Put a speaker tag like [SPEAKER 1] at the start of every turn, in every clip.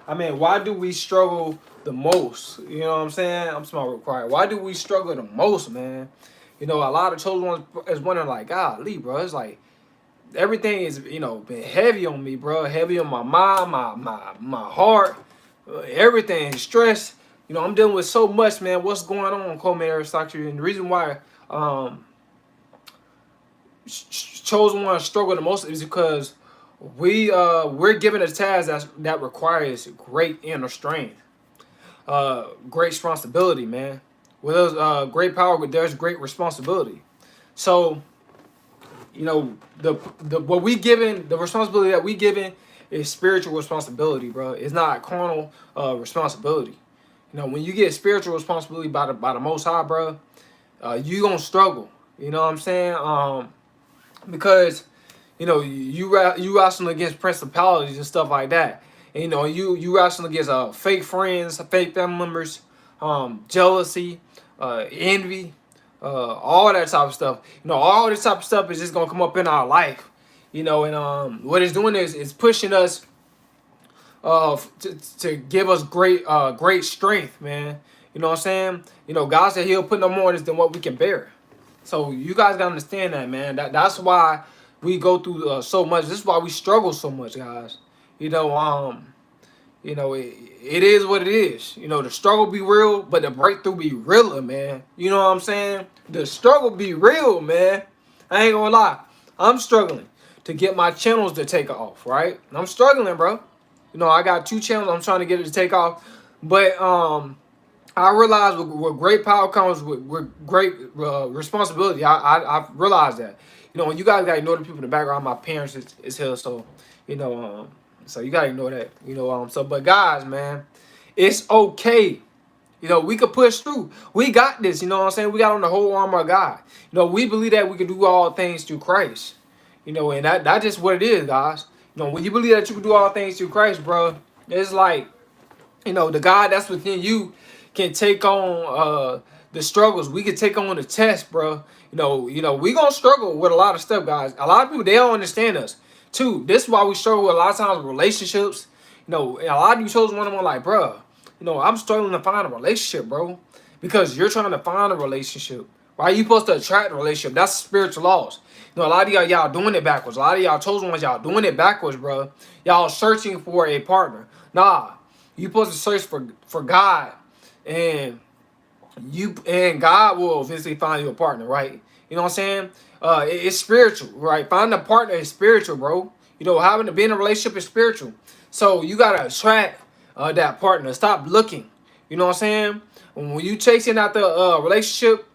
[SPEAKER 1] I mean, why do we struggle the most? You know what I'm saying? I'm smart required. Why do we struggle the most, man? You know, a lot of chosen ones is wondering like, God, Lee, bro. It's like everything is, been heavy on me, bro. Heavy on my mind, my heart, everything, stress. You know, I'm dealing with so much, man. What's going on, Coleman Aristocracy? And the reason why um chosen ones struggle the most is because we're given a task that requires great inner strength, great responsibility, man. With those great power, there's great responsibility. So the what we given, the responsibility that we given is spiritual responsibility, bro. It's not carnal responsibility. You know, when you get spiritual responsibility by the Most High, bro, you gonna struggle. You know what I'm saying? Because you wrestling against principalities and stuff like that. And, you wrestling against fake friends, fake family members, jealousy, envy, all that type of stuff. All this type of stuff is just gonna come up in our life. And what it's doing is pushing us to give us great strength, man. You know what I'm saying? God said He'll put no more on us than what we can bear. So you guys gotta understand that, man. That's why we go through so much. This is why we struggle so much, guys. You know, it is what it is. The struggle be real, but the breakthrough be realer, man. You know what I'm saying? The struggle be real, man. I ain't gonna lie. I'm struggling to get my channels to take off, right? I'm struggling, bro. I got 2 channels. I'm trying to get it to take off, but I realize with great power comes with great responsibility. I realize that. When you guys gotta ignore the people in the background, my parents is here, so you know, so you gotta ignore that. So but guys, man, it's okay. We could push through. We got this. You know what I'm saying? We got on the whole armor of God. We believe that we can do all things through Christ. And that's just what it is, guys. When you believe that you can do all things through Christ, bro, it's like the God that's within you can take on the struggles. We can take on the test, bro. We gonna struggle with a lot of stuff, guys. A lot of people, they don't understand us too. This is why we struggle with a lot of times with relationships. And a lot of you chosen one of them like, bro, I'm struggling to find a relationship, bro, because you're trying to find a relationship. Why are you supposed to attract a relationship? That's spiritual laws. A lot of y'all doing it backwards. A lot of y'all chosen ones, y'all doing it backwards, bro. Y'all searching for a partner. Nah, you supposed to search for God, and God will eventually find you a partner, right? You know what I'm saying? It's spiritual, right? Finding a partner is spiritual, bro. Having to be in a relationship is spiritual. So you gotta attract that partner. Stop looking. You know what I'm saying? When you chasing out the relationship,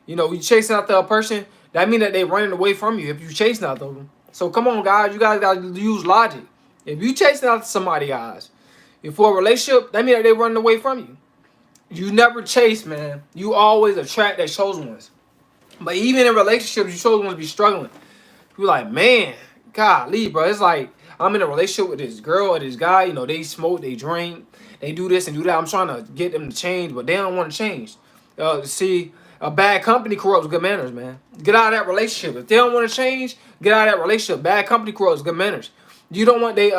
[SPEAKER 1] you chasing out the person. That means that they running away from you if you chasing out them. So come on, guys. You guys gotta use logic. If you chasing out somebody, guys, for a relationship, that means that they running away from you. You never chase, man. You always attract that chosen ones. But even in relationships, you chosen ones be struggling. You're like, man, golly, bro. It's like I'm in a relationship with this girl or this guy. They smoke, they drink, they do this and do that. I'm trying to get them to change, but they don't want to change. See, a bad company corrupts good manners, man. Get out of that relationship. If they don't want to change, get out of that relationship. Bad company corrupts good manners. You don't want they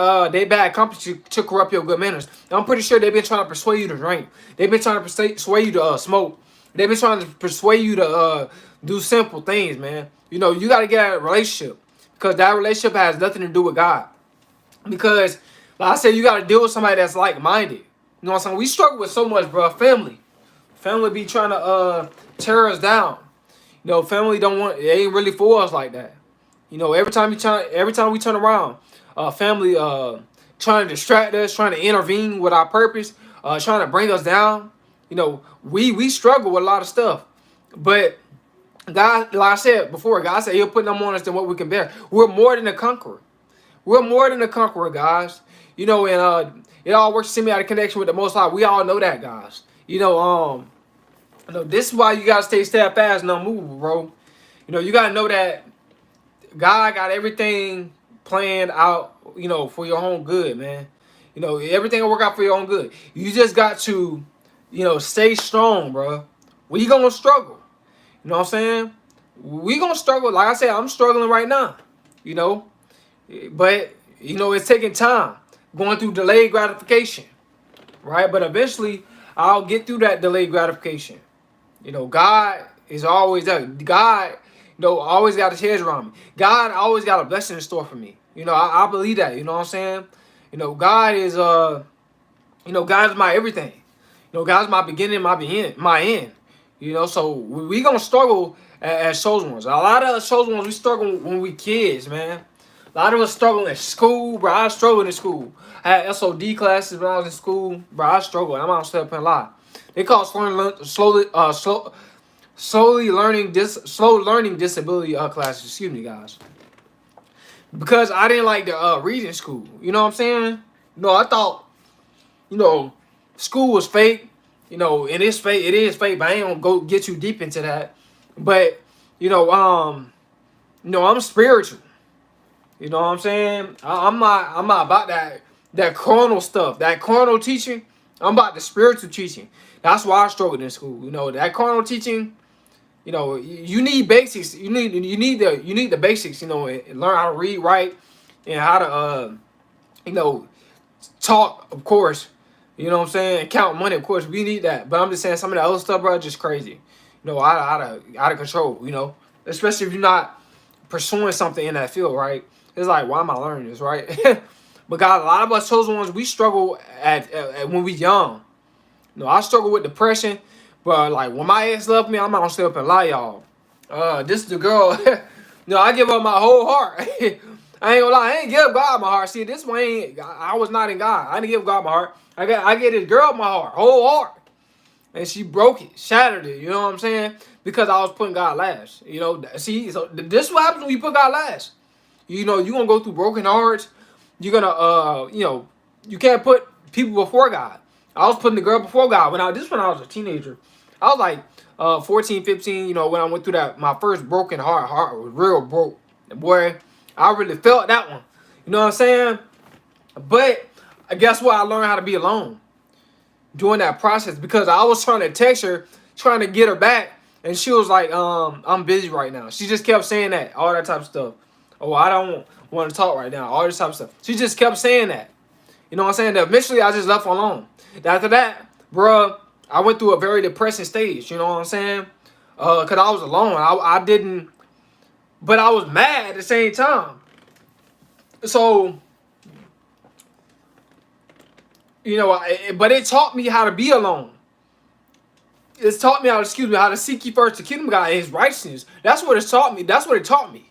[SPEAKER 1] bad company to corrupt your good manners. I'm pretty sure they've been trying to persuade you to drink. They've been trying to persuade you to smoke. They've been trying to persuade you to do simple things, man. You got to get out of a relationship because that relationship has nothing to do with God. Because, like I said, you got to deal with somebody that's like-minded. You know what I'm saying? We struggle with so much, bro. Family be trying to tear us down. Family don't want. It ain't really for us like that. Every time we turn around, family trying to distract us, trying to intervene with our purpose, trying to bring us down. We struggle with a lot of stuff, but God, like I said before, God said He'll put no more on us than what we can bear. We're more than a conqueror. We're more than a conqueror, guys. And it all works semi out of connection with the Most High. We all know that, guys. This is why you gotta stay steadfast and unmovable, bro. You gotta know that God got everything planned out, for your own good, man. Everything will work out for your own good. You just got to, stay strong, bro. We gonna struggle. You know what I'm saying? We gonna struggle. Like I said, I'm struggling right now. But it's taking time. Going through delayed gratification. right? But eventually, I'll get through that delayed gratification. God is always there. God, always got his hands around me. God always got a blessing in store for me. I believe that. You know what I'm saying? God is God is my everything. God's my beginning, my end. So we gonna struggle as chosen ones. A lot of us chosen ones, we struggle when we kids, man. A lot of us struggle in school, bro. I struggled in school. I had SOD classes when I was in school, bro. I struggled. I'm not stepping a lie. They call it slow learning disability classes. Excuse me, guys, because I didn't like the reading school. You know what I'm saying? I thought you know school was fake. It is fake. It is fake. But I ain't gonna go get too deep into that. But I'm spiritual. You know what I'm saying? I'm not about that carnal stuff, that carnal teaching. I'm about the spiritual teaching. That's why I struggled in school. That carnal teaching. You need basics. You need the basics. And learn how to read, write, and how to talk. Of course, you know what I'm saying. Count money. Of course, we need that. But I'm just saying some of the other stuff, bro, just crazy. Out of control. Especially if you're not pursuing something in that field, right? It's like, why am I learning this, right? But God, a lot of us chosen ones, we struggle at when we young. I struggle with depression, but like when my ex left me, I'm not gonna stay up and lie, y'all. This is the girl. I give up my whole heart. I ain't gonna lie, I ain't give God my heart. See, this one ain't. I was not in God. I didn't give God my heart. I gave this girl my heart, whole heart, and she broke it, shattered it. You know what I'm saying? Because I was putting God last. See, so this is what happens when you put God last. You're gonna go through broken hearts. You're gonna, you can't put people before God. I was putting the girl before God when I was a teenager. I was like 14, 15, when I went through my first broken heart was real broke. Boy, I really felt that one. You know what I'm saying? But guess what? I learned how to be alone during that process because I was trying to text her, trying to get her back, and she was like, I'm busy right now. She just kept saying that, all that type of stuff. Oh, I don't want to talk right now, all this type of stuff. She just kept saying that. You know what I'm saying? That eventually I just left her alone. After that, bruh, I went through a very depressing stage. You know what I'm saying? Because I was alone. I didn't, but I was mad at the same time. So, but it taught me how to be alone. It's taught me how to seek ye first the kingdom of God and his righteousness. That's what it's taught me. That's what it taught me.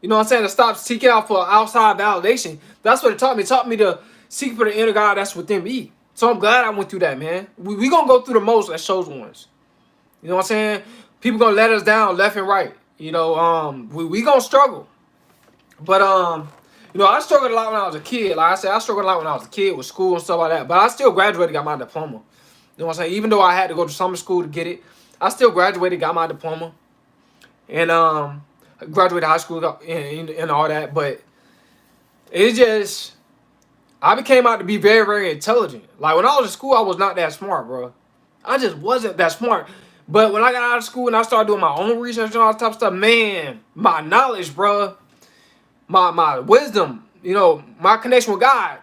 [SPEAKER 1] You know what I'm saying? To stop seeking out for outside validation. That's what it taught me. It taught me to seek for the inner God that's within me. So I'm glad I went through that, man. We going to go through the most as chosen ones. You know what I'm saying? People going to let us down left and right. We going to struggle. But, I struggled a lot when I was a kid. Like I said, I struggled a lot when I was a kid with school and stuff like that. But I still graduated, got my diploma. You know what I'm saying? Even though I had to go to summer school to get it, I still graduated, got my diploma. And, graduated high school and all that, but it's just I became out to be very, very intelligent. Like when I was in school, I was not that smart, bro. I just wasn't that smart. But when I got out of school and I started doing my own research and all that type of stuff, man, my knowledge, bro, my wisdom, my connection with God,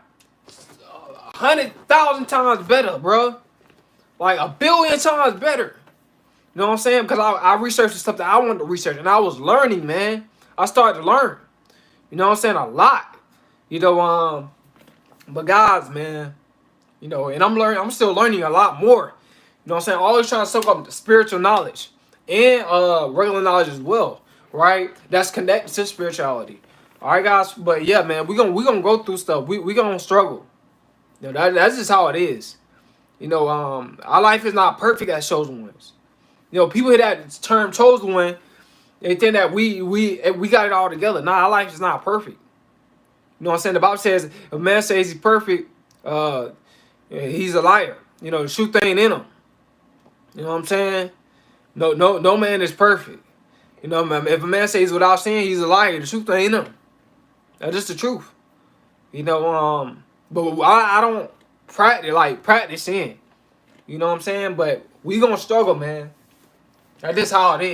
[SPEAKER 1] 100,000 times better, bro. Like 1,000,000,000 times better. You know what I'm saying? Because I researched the stuff that I wanted to research. And I was learning, man. I started to learn. You know what I'm saying? A lot. But guys, man. And I'm still learning a lot more. You know what I'm saying? Always trying to soak up the spiritual knowledge. And regular knowledge as well. Right? That's connected to spirituality. Alright, guys? But yeah, man. We're gonna go through stuff. We're gonna struggle. That's just how it is. Our life is not perfect as chosen ones. People hear that term chosen one, they think that we got it all together. Nah, our life is not perfect. You know what I'm saying? The Bible says if a man says he's perfect, he's a liar. The truth ain't in him. You know what I'm saying? No man is perfect. If a man says he's without sin, he's a liar. The truth ain't in him. That's just the truth. But I don't practice sin. You know what I'm saying? But we gonna struggle, man. That's just how it is.